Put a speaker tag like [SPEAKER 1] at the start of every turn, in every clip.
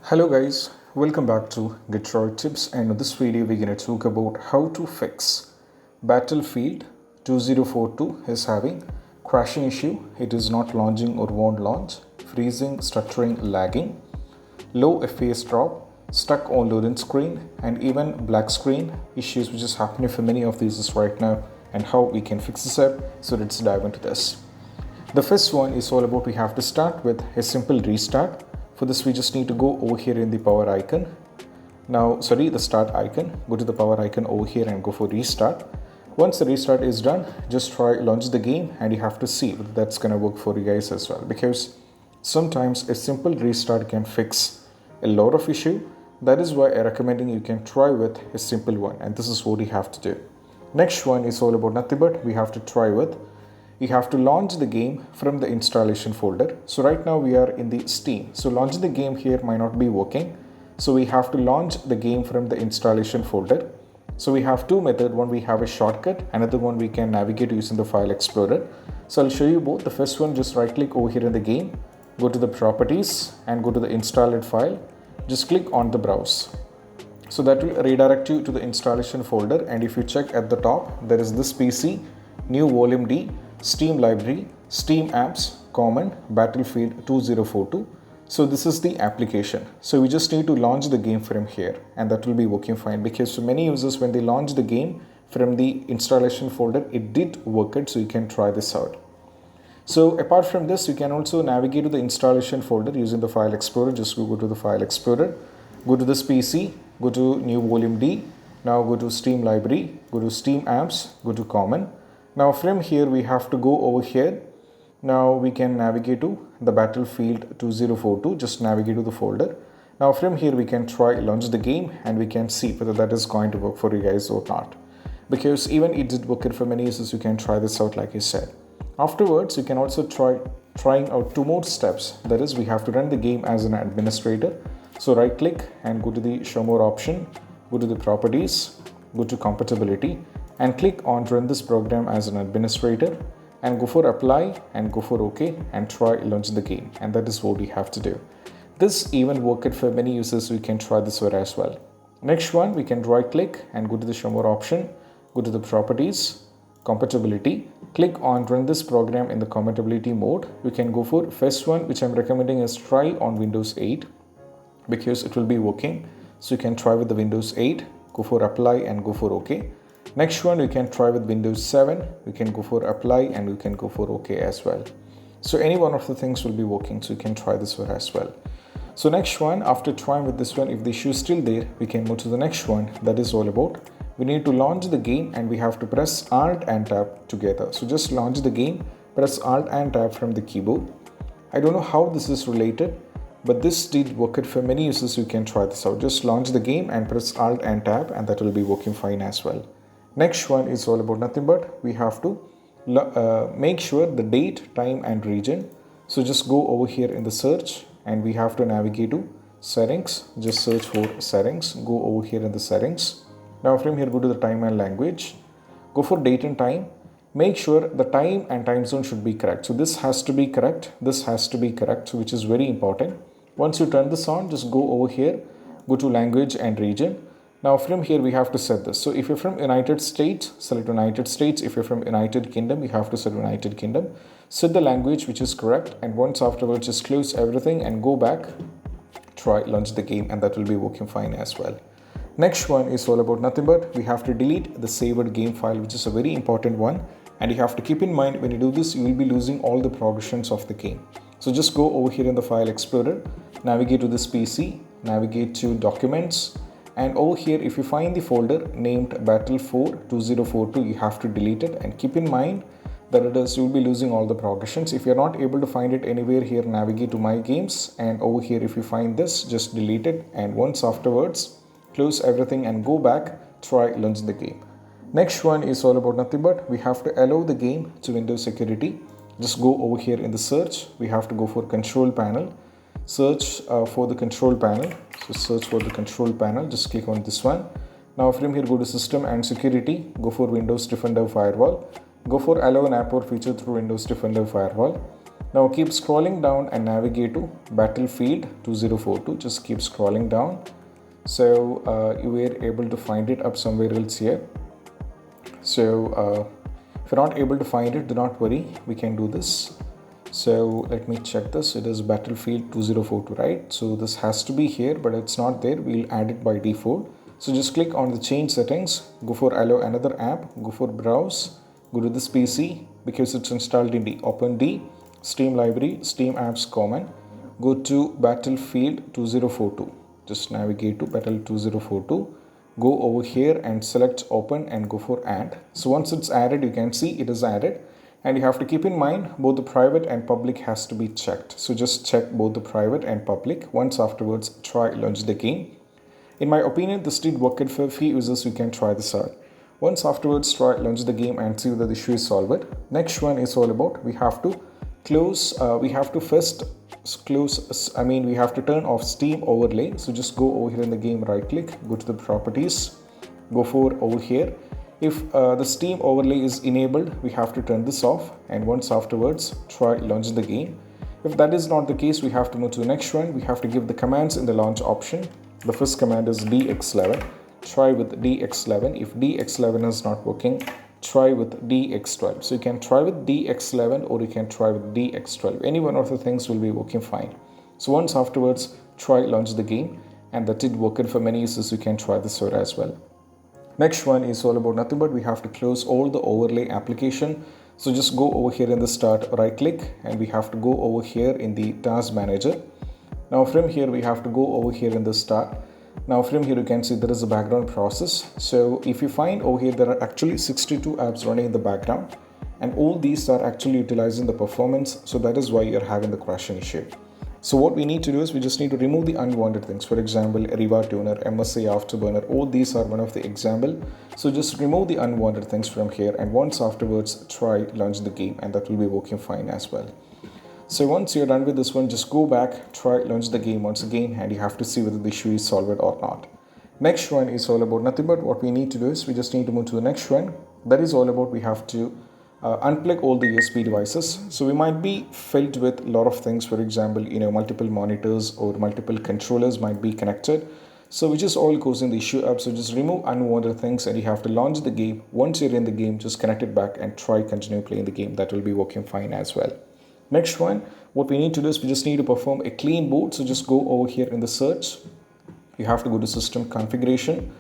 [SPEAKER 1] Hello guys, welcome back to Guitar Tips, and in this video we're going to talk about how to fix Battlefield 2042 is having crashing issue. It is not launching or won't launch, freezing, stuttering, lagging, low FPS drop, stuck on loading screen, and even black screen issues which is happening for many of these right now, and how we can fix this up. So let's dive into this. The first one is all about we have to start with a simple restart. For this we just need to go over here in the power icon. The start icon. Go to the power icon over here and go for restart. Once the restart is done, just try launch the game, and you have to see whether that's gonna work for you guys as well, because sometimes a simple restart can fix a lot of issue. That is why I recommending you can try with a simple one, and this is what you have to do. Next one is all about nothing but we have to try with. You have to launch the game from the installation folder. So right now we are in the Steam. So launching the game here might not be working. So we have to launch the game from the installation folder. So we have two methods. One, we have a shortcut. Another one, we can navigate using the file explorer. So I'll show you both. The first one, just right click over here in the game, go to the properties and go to the installed file. Just click on the browse. So that will redirect you to the installation folder. And if you check at the top, there is this PC, new volume D, Steam library, Steam apps, common, Battlefield 2042. So this is the application. So we just need to launch the game from here, and that will be working fine, because for many users when they launch the game from the installation folder, it did work it. So you can try this out. So apart from this, you can also navigate to the installation folder using the file explorer. Just go to the file explorer, go to this PC, go to new volume D, now go to Steam library, go to Steam apps, go to common. Now from here we have to go over here. Now we can navigate to the Battlefield 2042, just navigate to the folder. Now from here we can try launch the game, and we can see whether that is going to work for you guys or not, because even it did work it for many users. You can try this out like I said. Afterwards you can also trying out two more steps. That is, we have to run the game as an administrator. So right click and go to the show more option, go to the properties, go to compatibility, and click on run this program as an administrator, and go for apply and go for OK and try launch the game. And that is what we have to do. This even worked for many users, so we can try this way as well. Next one, we can right click and go to the show more option, go to the properties, compatibility, click on run this program in the compatibility mode. We can go for first one, which I'm recommending is try on Windows 8, because it will be working. So you can try with the Windows 8, go for apply and go for OK. Next one, we can try with Windows 7. We can go for apply and we can go for OK as well. So any one of the things will be working. So you can try this one as well. So next one, after trying with this one, if the issue is still there, we can move to the next one. That is all about we need to launch the game, and we have to press Alt and Tab together. So just launch the game, press Alt and Tab from the keyboard. I don't know how this is related, but this did work it for many users. You can try this out. Just launch the game and press Alt and Tab, and that will be working fine as well. Next one is all about nothing but we have to make sure the date, time and region. So just go over here in the search, and we have to navigate to settings. Just search for settings, go over here in the settings. Now from here go to the time and language, go for date and time. Make sure the time and time zone should be correct. So this has to be correct, this has to be correct, so which is very important. Once you turn this on, just go over here, go to language and region. Now from here we have to set this. So if you're from United States, select United States. If you're from United Kingdom, you have to set United Kingdom. Set the language which is correct, and once afterwards just close everything and go back, try launch the game, and that will be working fine as well. Next one is all about nothing but we have to delete the saved game file, which is a very important one, and you have to keep in mind when you do this, you will be losing all the progressions of the game. So just go over here in the file explorer, navigate to this PC, navigate to documents, and over here if you find the folder named Battlefield 2042, you have to delete it, and keep in mind that you'll be losing all the progressions. If you're not able to find it anywhere here, navigate to my games, and over here if you find this, just delete it, and once afterwards close everything and go back, try launch the game. Next one is all about nothing but we have to allow the game to Windows security. Just go over here in the search, we have to go for control panel, search for the control panel. So search for the control panel, just click on this one. Now from here go to system and security, go for Windows Defender Firewall, go for allow an app or feature through Windows Defender Firewall. Now keep scrolling down and navigate to Battlefield 2042. Just keep scrolling down. So you were able to find it up somewhere else here. So if you're not able to find it, do not worry, we can do this. So let me check this. It is Battlefield 2042, right? So this has to be here, but it's not there. We'll add it by default. So just click on the change settings, go for allow another app, go for browse, go to this PC because it's installed in the Open D, Steam Library, Steam Apps Common, go to Battlefield 2042. Just navigate to Battlefield 2042. Go over here and select open and go for add. So once it's added, you can see it is added, and you have to keep in mind both the private and public has to be checked. So just check both the private and public. Once afterwards, try launch the game. In my opinion, this did work for a few users. You can try this out. Once afterwards, try launch the game and see whether the issue is solved. Next one is all about we have to close. We have to first close. We have to turn off Steam overlay. So just go over here in the game, right click, go to the properties, go for over here. If the Steam overlay is enabled, we have to turn this off, and once afterwards try launch the game. If that is not the case, we have to move to the next one. We have to give the commands in the launch option. The first command is DX11. Try with DX11. If DX11 is not working, try with DX12. So you can try with DX11 or you can try with DX12. Any one of the things will be working fine. So once afterwards, try launch the game, and that did work for many users. You can try this out as well. Next one is all about nothing but we have to close all the overlay application. So just go over here in the start, right click, and we have to go over here in the task manager. Now from here we have to go over here in the start. Now from here you can see there is a background process. So if you find over here there are actually 62 apps running in the background, and all these are actually utilizing the performance. So that is why you're having the crashing issue. So what we need to do is we just need to remove the unwanted things. For example, Riva Tuner, MSA Afterburner, all these are one of the example. So just remove the unwanted things from here, and once afterwards try launch the game, and that will be working fine as well. So once you're done with this one, just go back, try launch the game once again, and you have to see whether the issue is solved or not. Next one is all about nothing but what we need to do is we just need to move to the next one. That is all about we have to unplug all the USB devices. So we might be filled with a lot of things. For example, multiple monitors or multiple controllers might be connected. So which is all causing the issue up. So just remove unwanted things and you have to launch the game. Once you're in the game, just connect it back and try continue playing the game. That will be working fine as well. Next one, what we need to do is we just need to perform a clean boot. So just go over here in the search. You have to go to system configuration.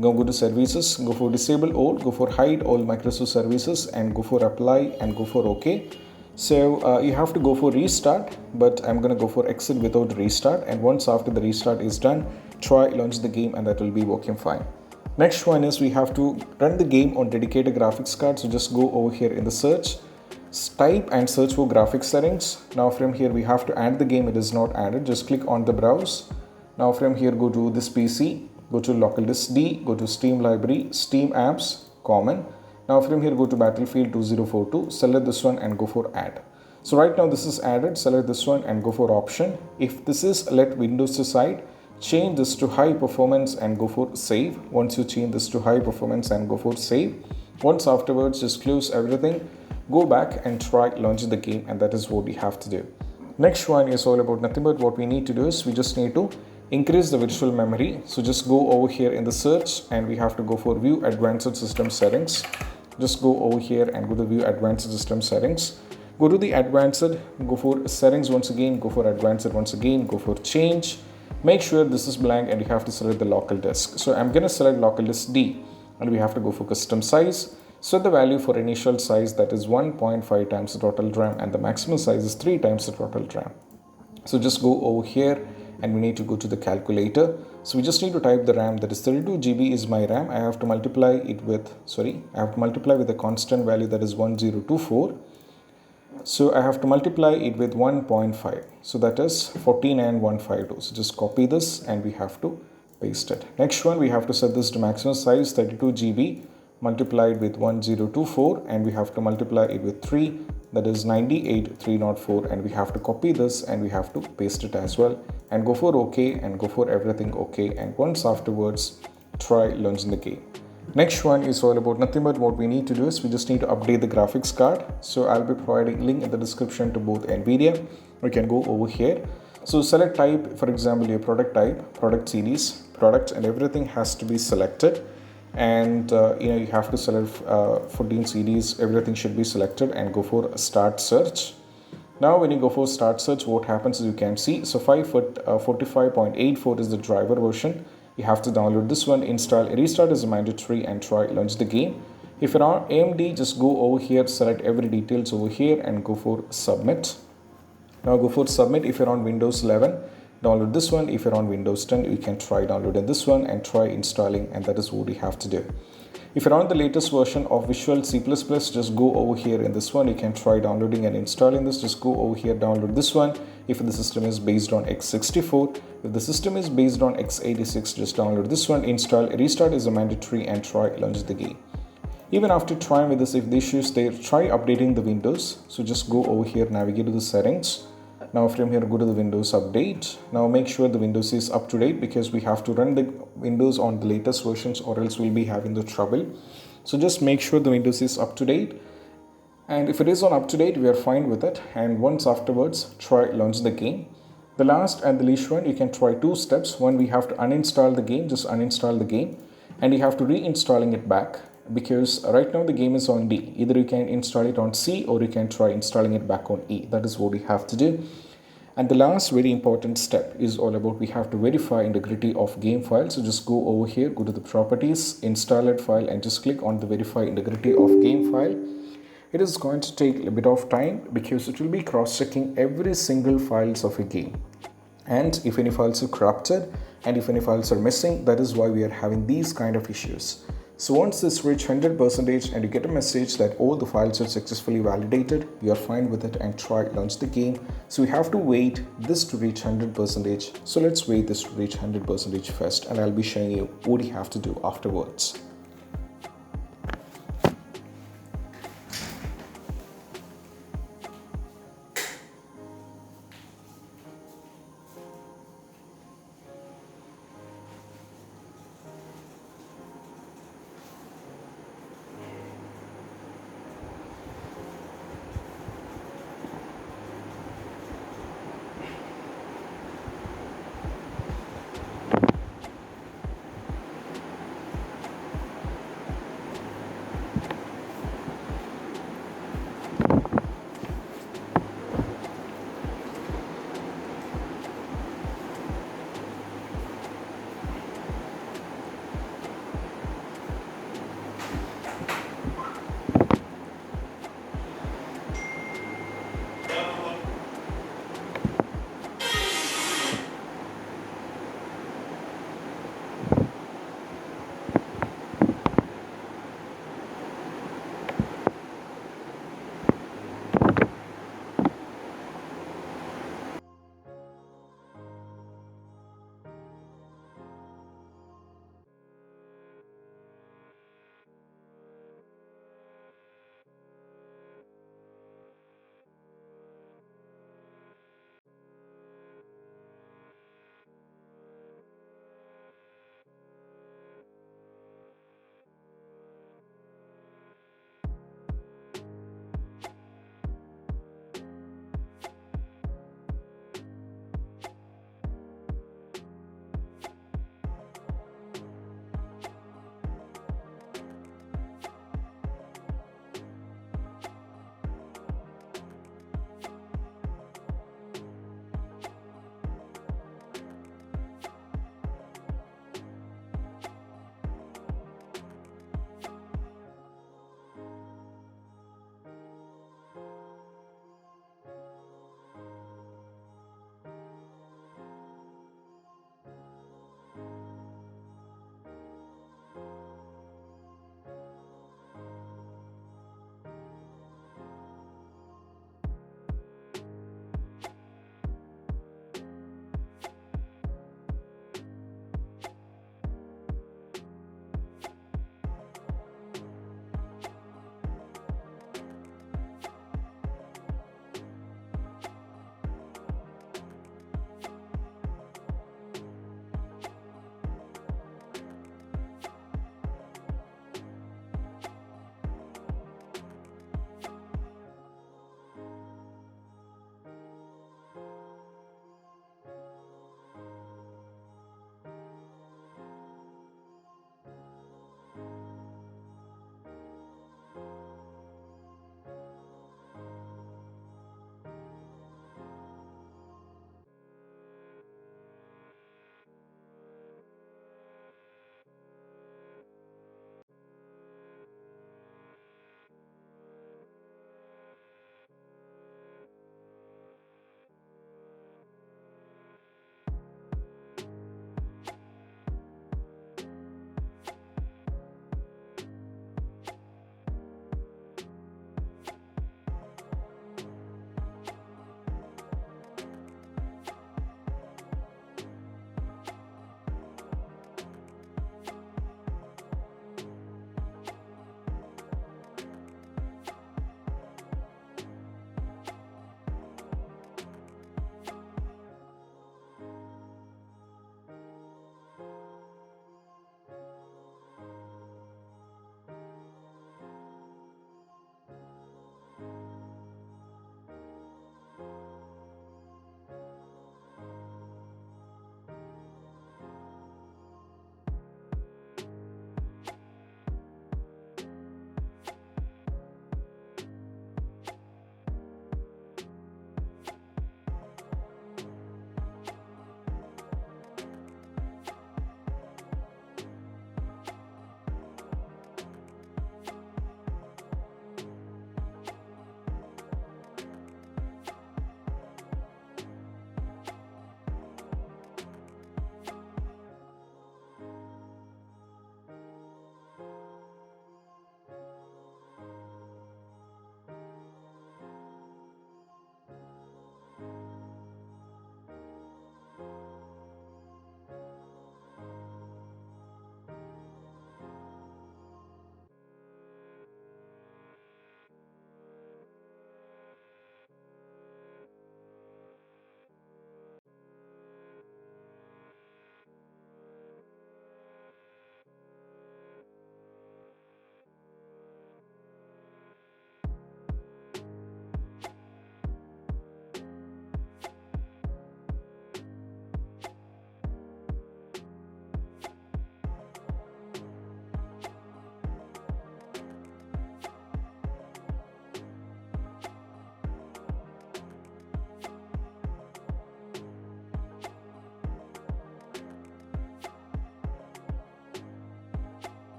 [SPEAKER 1] Go to services, go for disable all, go for hide all Microsoft services, and go for apply and go for OK. So you have to go for restart, but I'm going to go for exit without restart. And once after the restart is done, try launch the game, and that will be working fine. Next one is we have to run the game on dedicated graphics card. So just go over here in the search, type and search for graphics settings. Now from here we have to add the game. It is not added. Just click on the browse. Now from here go to this PC. Go to local disk D, go to Steam Library, Steam Apps, Common. Now from here go to Battlefield 2042, select this one and go for add. So right now this is added, select this one and go for option. If this is let Windows to side, change this to high performance and go for save. Once you change this to high performance and go for save, once afterwards just close everything, go back and try launching the game, and that is what we have to do. Next one is all about nothing but what we need to do is we just need to increase the virtual memory. So just go over here in the search and we have to go for view advanced system settings. Just go over here and go to view advanced system settings. Go to the advanced, go for settings once again, go for advanced once again, go for change. Make sure this is blank and you have to select the local disk. So I'm going to select local disk D, and we have to go for custom size. Set the value for initial size, that is 1.5 times the total RAM, and the maximum size is 3 times the total RAM. So just go over here and we need to go to the calculator. So we just need to type the RAM, that is 32 GB is my RAM. I have to multiply it with, a constant value, that is 1024. So I have to multiply it with 1.5. So that is 14152. So just copy this and we have to paste it. Next one, we have to set this to maximum size 32 GB multiplied with 1024, and we have to multiply it with 3, that is 98304, and we have to copy this and we have to paste it as well, and go for OK and go for everything OK, and once afterwards try launching the game. Next one is all about nothing but what we need to do is we just need to update the graphics card. So I'll be providing link in the description to both NVIDIA. We can go over here. So select type, for example, your product type, product series, product, and everything has to be selected. And you have to select 14 series, everything should be selected, and go for start search. Now when you go for start search, what happens is you can see, so 545.84 is the driver version. You have to download this one, install, restart is mandatory, and try launch the game. If you're on AMD, just go over here, select every details over here and go for submit. Now go for submit. If you're on Windows 11, download this one. If you're on Windows 10, you can try downloading this one and try installing, and that is what you have to do. If you're on the latest version of Visual C++, just go over here in this one. You can try downloading and installing this. Just go over here, download this one. If the system is based on x64, if the system is based on x86, just download this one, install, restart is a mandatory, and try launch the game. Even after trying with this, if the issue is there, try updating the Windows. So just go over here, navigate to the settings. Now from here, go to the Windows update. Now make sure the Windows is up to date, because we have to run the Windows on the latest versions, or else we'll be having the trouble. So just make sure the Windows is up to date. And if it is on up to date, we are fine with it. And once afterwards, try launch the game. The last and the least one, you can try two steps. One, we have to uninstall the game, just uninstall the game. And you have to reinstalling it back, because right now the game is on D. Either you can install it on C, or you can try installing it back on E. That is what you have to do. And the last very important step is all about we have to verify integrity of game file. So just go over here, go to the properties, install it file, and just click on the verify integrity of game file. It is going to take a bit of time, because it will be cross-checking every single files of a game. And if any files are corrupted and if any files are missing, that is why we are having these kind of issues. So once this reach 100% and you get a message that all the files are successfully validated, you are fine with it, and try launch the game. So we have to wait this to reach 100%. So let's wait this to reach 100% first, and I'll be showing you what you have to do afterwards.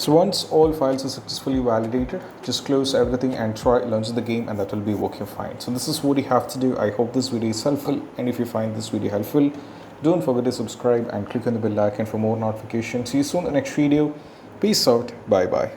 [SPEAKER 1] So once all files are successfully validated, just close everything and try launching the game, and that will be working fine. So this is what you have to do. I hope this video is helpful, and if you find this video helpful, don't forget to subscribe and click on the bell icon for more notifications. See you soon in the next video. Peace out. Bye bye.